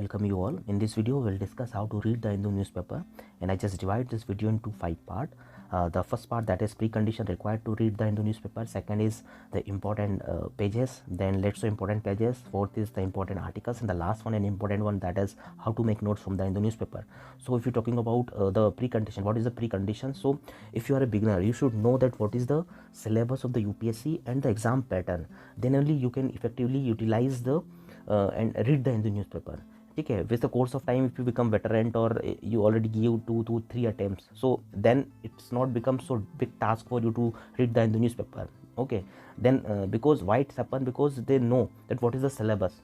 Welcome you all. In this video, we'll discuss how to read the Hindu newspaper, and I just divide this video into 5 parts. The first part, that is precondition required to read the Hindu newspaper. Second is the important pages. Then let's show important pages. Fourth is the important articles, and the last one, an important one, that is how to make notes from the Hindu newspaper. So if you're talking about the precondition, what is the precondition? So if you are a beginner, you should know that what is the syllabus of the UPSC and the exam pattern. Then only you can effectively utilize the and read the Hindu newspaper. ठीक है, with the course of time, if you become veteran or you already give 2 to 3 attempts, so then it's not become so big task for you to read the newspaper. Okay, then because why it's happened, because they know that what is the syllabus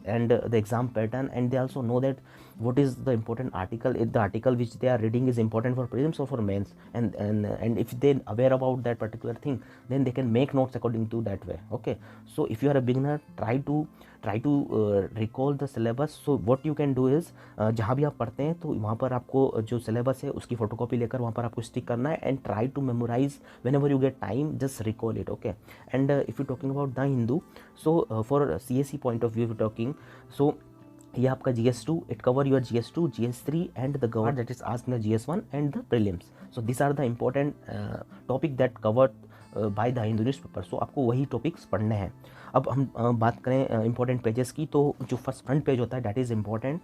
and the exam pattern, and they also know that what is the important article, if the article which they are reading is important for prelims or for mains, and if they aware about that particular thing, then they can make notes according to that way. Okay, so if you are a beginner, try to recall the syllabus. So what you can do is, जहाँ भी आप पढ़ते हैं तो वहाँ पर आपको जो सिलेबस है उसकी फ़ोटोकॉपी लेकर वहाँ पर आपको स्टिक करना है, and try to memorise whenever you get time, just recall it. Okay, and if you talking about the Hindu, so for CSE point of view you talking, so ये आपका GS2, it cover your GS2, GS3 and the government that is asked in the GS1 and the prelims. So this are the important topic that covered by the Hindu newspaper. So आपको वही topics पढ़ने हैं. अब हम बात करें important pages की, तो जो फर्स्ट फ्रंट पेज होता है that is important.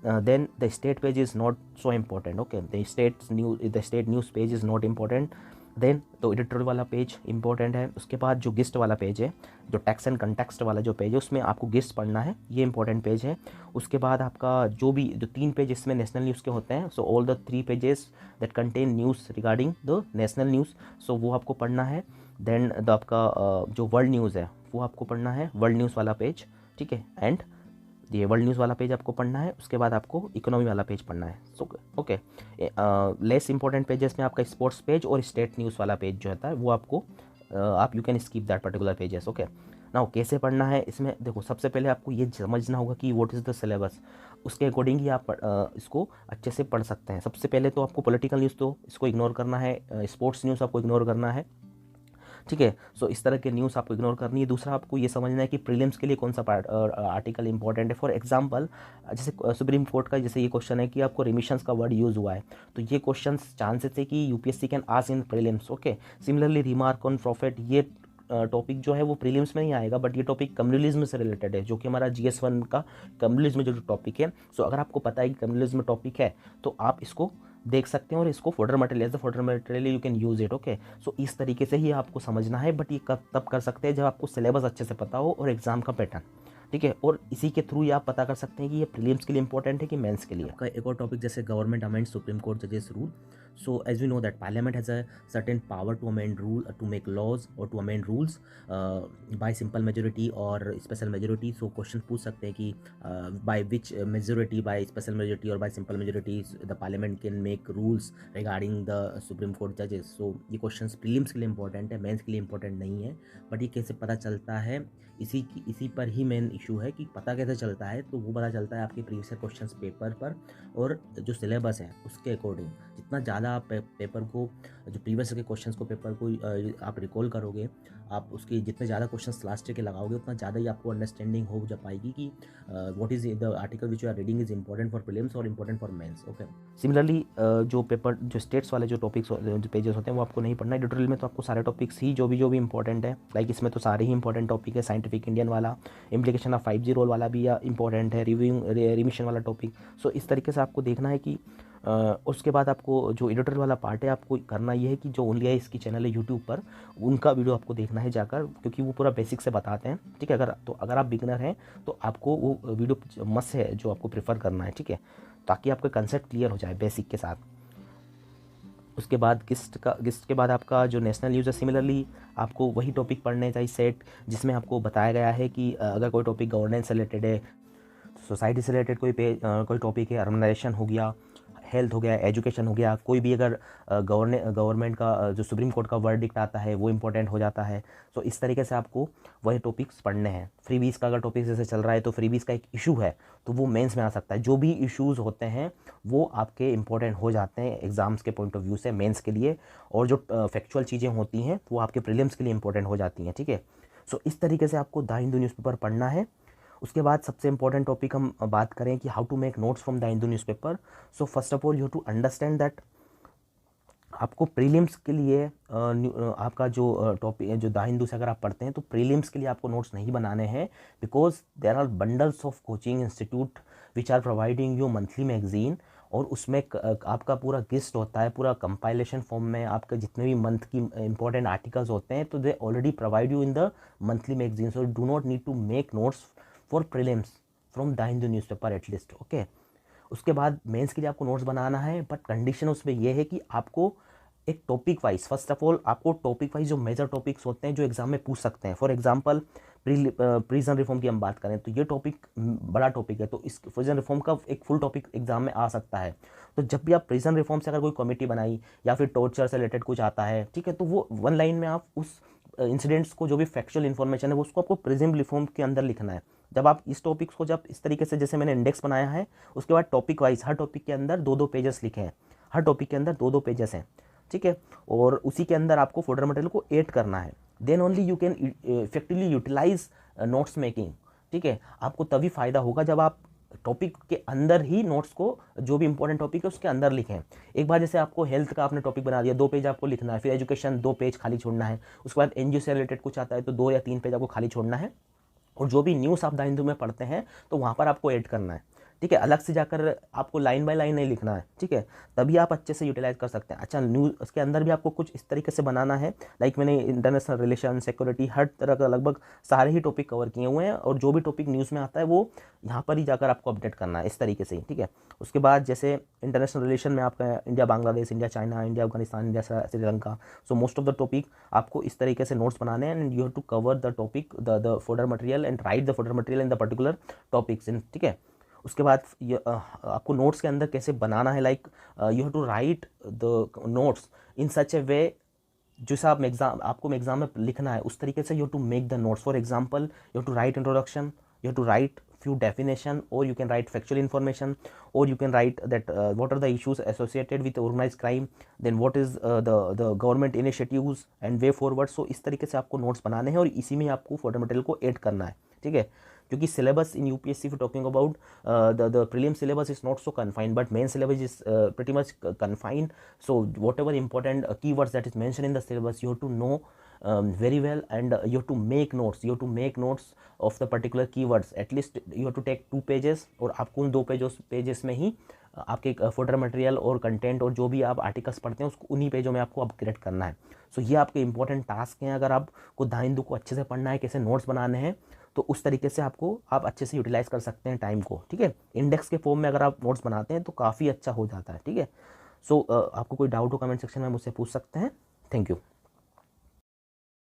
Then the state page is not so important. Okay, the state news page is not important. Then तो एडिटोरियल वाला पेज इंपॉर्टेंट है. उसके बाद जो गिस्ट वाला पेज है, जो टेक्स्ट एंड कंटेक्स्ट वाला जो पेज है, उसमें आपको गिस्ट पढ़ना है, ये इंपॉर्टेंट पेज है. उसके बाद आपका जो 3 पेज इसमें नेशनल न्यूज़ के होते हैं, so all the 3 pages that contain news regarding the national news, so वो आपको पढ़ना है. देन द आपका जो वर्ल्ड न्यूज़ है वो आपको पढ़ना है, वर्ल्ड न्यूज़ वाला पेज. ठीक है, एंड ये वर्ल्ड न्यूज़ वाला पेज आपको पढ़ना है. उसके बाद आपको इकोनॉमी वाला पेज पढ़ना है. So okay, less important pages में आपका स्पोर्ट्स पेज और स्टेट न्यूज़ वाला पेज जो होता है वो आपको आप you can skip that particular pages. Okay, now कैसे पढ़ना है इसमें, देखो सबसे पहले आपको ये समझना होगा कि व्हाट इज़ द सिलेबस. उसके अकॉर्डिंग ही आप इसको अच्छे से पढ़ सकते हैं. सबसे पहले तो आपको पॉलिटिकल न्यूज़ तो इसको इग्नोर करना है, स्पोर्ट्स न्यूज़ आपको इग्नोर करना है. ठीक है, सो इस तरह के न्यूज़ आपको इग्नोर करनी है. दूसरा आपको ये समझना है कि प्रीलिम्स के लिए कौन सा आर्टिकल इंपॉर्टेंट है. फॉर एग्जांपल, जैसे सुप्रीम कोर्ट का जैसे ये क्वेश्चन है कि आपको रिमिशंस का वर्ड यूज़ हुआ है, तो ये क्वेश्चन चांसेस है कि UPSC can ask in prelims. Okay, similarly remark on profit, ये टॉपिक जो है वो प्रीलिम्स में नहीं आएगा, बट ये टॉपिक कम्युनलिज्म से रिलेटेड है, जो कि हमारा GS1 का कम्युनलिज्म जो टॉपिक है. सो अगर आपको पता है कि कम्युनलिज्म टॉपिक है तो आप इसको देख सकते हैं और इसको folder material as the folder material you can use it. Okay, so इस तरीके से ही आपको समझना है, बट ये तब कर सकते हैं जब आपको सिलेबस अच्छे से पता हो और एग्जाम का पैटर्न. ठीक है, और इसी के थ्रू ही आप पता कर सकते हैं कि ये प्रीलिम्स के लिए इंपॉर्टेंट है कि मेंस के लिए. आपका एक और टॉपिक जैसे गवर्नमेंट अमेंड सुप्रीम कोर्ट जजेस rule. So as we know that parliament has a certain power to amend rule, to make laws or to amend rules by simple majority or special majority. So question पूछ सकते हैं कि by which majority, by special majority or by simple majority the parliament can make rules regarding the supreme court judges. So ये questions prelims के लिए important है, mains के लिए important नहीं है. बट ये कैसे पता चलता है, इसी पर ही मेन इशू है कि पता कैसे चलता है. तो वो पता चलता है आपके प्रीवियस क्वेश्चंस पेपर पर और जो सिलेबस है उसके अकॉर्डिंग. जितना ज़्यादा आप पेपर को, जो प्रीवियस के क्वेश्चंस को, पेपर को आप रिकॉल करोगे, आप उसके जितने ज़्यादा क्वेश्चंस लास्ट के लगाओगे, उतना ज़्यादा ही आपको अंडरस्टैंडिंग हो जा पाएगी कि what is the article which you are reading is important for prelims और important for mains. Okay, similarly जो पेपर, जो स्टेट्स वाले जो टॉपिक्स, जो पेजेस होते हैं वो आपको नहीं पढ़ना है. एडिटोरियल में तो आपको सारे टॉपिक्स ही जो भी इंपॉर्टेंट है, लाइक इसमें तो सारे ही इंपॉर्टेंट टॉपिक है. साइंटिफिक इंडियन वाला, इम्प्लीकेशन ऑफ 5G रोल वाला भी इंपॉर्टेंट है, रिमिशन वाला टॉपिक. सो इस तरीके से आपको देखना है कि उसके बाद आपको जो एडिटोरियल वाला पार्ट है आपको करना ये है कि जो ओनली है इसकी चैनल है यूट्यूब पर, उनका वीडियो आपको देखना है जाकर, क्योंकि वो पूरा बेसिक से बताते हैं. ठीक है, अगर आप बिगिनर हैं तो आपको वो वीडियो मस्त है जो आपको प्रेफर करना है. ठीक है, ताकि आपका कंसेप्ट क्लियर हो जाए बेसिक के साथ. उसके बाद गिस्ट के बाद आपका जो नेशनल न्यूज़ है, सिमिलरली आपको वही टॉपिक पढ़ने चाहिए सेट, जिसमें आपको बताया गया है कि अगर कोई टॉपिक गवर्नेंस से रिलेटेड है, सोसाइटी से रिलेटेड कोई टॉपिक है, अर्बनाइजेशन हो गया, हेल्थ हो गया, एजुकेशन हो गया, कोई भी अगर गवर्नमेंट का जो सुप्रीम कोर्ट का वर्डिक्ट आता है वो इंपॉर्टेंट हो जाता है. तो इस तरीके से आपको वही टॉपिक्स पढ़ने हैं. फ्रीबीज का अगर टॉपिक जैसे चल रहा है तो फ्रीबीज का एक इशू है तो वो मेंस में आ सकता है. जो भी इश्यूज़ होते हैं वो आपके इंपॉर्टेंट हो जाते हैं एग्ज़ाम्स के पॉइंट ऑफ व्यू से मेंस के लिए, और जो फैक्चुअल चीज़ें होती हैं वो आपके प्रीलिम्स के लिए इंपॉर्टेंट हो जाती हैं. ठीक है, सो इस तरीके से आपको द हिंदू न्यूज़पेपर पढ़ना है. उसके बाद सबसे इंपॉर्टेंट टॉपिक हम बात करें कि how to make notes from the Hindu newspaper. So first of all you have to understand that आपको प्रीलिम्स के लिए आपका जो टॉपिक जो द हिंदू से अगर आप पढ़ते हैं तो प्रीलिम्स के लिए आपको नोट्स नहीं बनाने हैं, because there are bundles of coaching institute which are providing you monthly magazine, और उसमें आपका पूरा लिस्ट होता है, पूरा कंपाइलेशन फॉर्म में आपके जितने भी मंथ की इंपॉर्टेंट आर्टिकल्स होते हैं तो they already provide you in the monthly magazine, so do not need to make notes for prelims from the Hindu newspaper at least. Okay, उसके बाद मेंस के लिए आपको नोट्स बनाना है, बट कंडीशन उसमें यह है कि आपको एक topic wise, first of all आपको टॉपिक वाइज जो मेजर टॉपिक्स होते हैं जो एग्जाम में पूछ सकते हैं, फॉर एग्जांपल प्रिजन रिफॉर्म की हम बात करें तो ये टॉपिक बड़ा टॉपिक है, तो इस प्रिजन रिफॉर्म का एक फुल टॉपिक एग्जाम में आ सकता है। तो जब भी आप प्रिजन रिफॉर्म से अगर कोई कमेटी बनाई या फिर टॉर्चर से रिलेटेड कुछ आता है, ठीक है, तो वो वन लाइन में आप उस इंसिडेंट्स को जो भी फैक्चुअल इन्फॉर्मेशन है वो उसको आपको प्रिजन रिफॉर्म के अंदर लिखना है। जब आप इस टॉपिक्स को जब इस तरीके से जैसे मैंने इंडेक्स बनाया है, उसके बाद टॉपिक वाइज हर टॉपिक के अंदर 2-2 पेजेस लिखे हैं, हर टॉपिक के अंदर 2-2 पेजेस हैं, ठीक है, और उसी के अंदर आपको फोल्डर मटेरियल को ऐड करना है। Then only you can effectively utilise notes making, ठीक है। आपको तभी फ़ायदा होगा जब आप टॉपिक के अंदर ही नोट्स को जो भी इंपॉर्टेंट टॉपिक है उसके अंदर लिखें। एक बार जैसे आपको हेल्थ का आपने टॉपिक बना दिया, 2 पेज आपको लिखना है, फिर एजुकेशन 2 पेज खाली छोड़ना है, उसके बाद एनजीओ से रिलेटेड कुछ आता है तो 2 या 3 पेज आपको खाली छोड़ना है, और जो भी न्यूज़ आप द हिंदू में पढ़ते हैं तो वहाँ पर आपको ऐड करना है, ठीक है। अलग से जाकर आपको लाइन बाय लाइन नहीं लिखना है, ठीक है, तभी आप अच्छे से यूटिलाइज कर सकते हैं। अच्छा, न्यूज़ उसके अंदर भी आपको कुछ इस तरीके से बनाना है, लाइक मैंने इंटरनेशनल रिलेशन, सिक्योरिटी, हर तरह का लगभग सारे ही टॉपिक कवर किए हुए हैं, और जो भी टॉपिक न्यूज़ में आता है वो यहाँ पर ही जाकर आपको अपडेट करना है इस तरीके से ही, ठीक है। उसके बाद जैसे इंटरनेशनल रिलेशन में आपका India Bangladesh, India China, India Afghanistan, India Sri Lanka, so most of the topic आपको इस तरीके से नोट्स बनाने हैं, and you have to cover the topic the folder material and write the folder material in the particular topics in, ठीक है। उसके बाद आपको नोट्स के अंदर कैसे बनाना है, like you have to write the notes in such a way, जैसा आप आपको एग्जाम में लिखना है उस तरीके से you have to make the notes. For example you have to write introduction, you have to write few definition, or you can write factual information, or you can write that what are the issues associated with organized crime, then what is the government initiatives and way forward। so इस तरीके से आपको notes बनाने हैं और इसी में आपको फोल्डर मटेरियल को ऐड करना है, ठीक है। क्योंकि syllabus in UPSC for talking about the prelim syllabus is not so confined, but main syllabus is pretty much confined, so whatever important keywords that is mentioned in the syllabus you have to know very well, and you have to make notes, you have to make notes of the particular keywords, at least you have to take 2 pages, और आपको उन 2 pages में ही आपके folder material और content और जो भी आप आर्टिकल्स पढ़ते हैं उसको उन्हीं पेजों में आपको अपग्रेड करना है। सो ये आपके इंपॉर्टेंट टास्क हैं। अगर आपको द हिंदू को अच्छे से पढ़ना है, कैसे नोट्स बनाने हैं, तो उस तरीके से आप अच्छे से यूटिलाइज कर सकते हैं टाइम को, ठीक है। इंडेक्स के फॉर्म में अगर आप नोट्स बनाते हैं तो काफ़ी अच्छा हो जाता है, ठीक है। सो आपको कोई डाउट हो कमेंट सेक्शन में मुझसे पूछ सकते हैं। Thank you.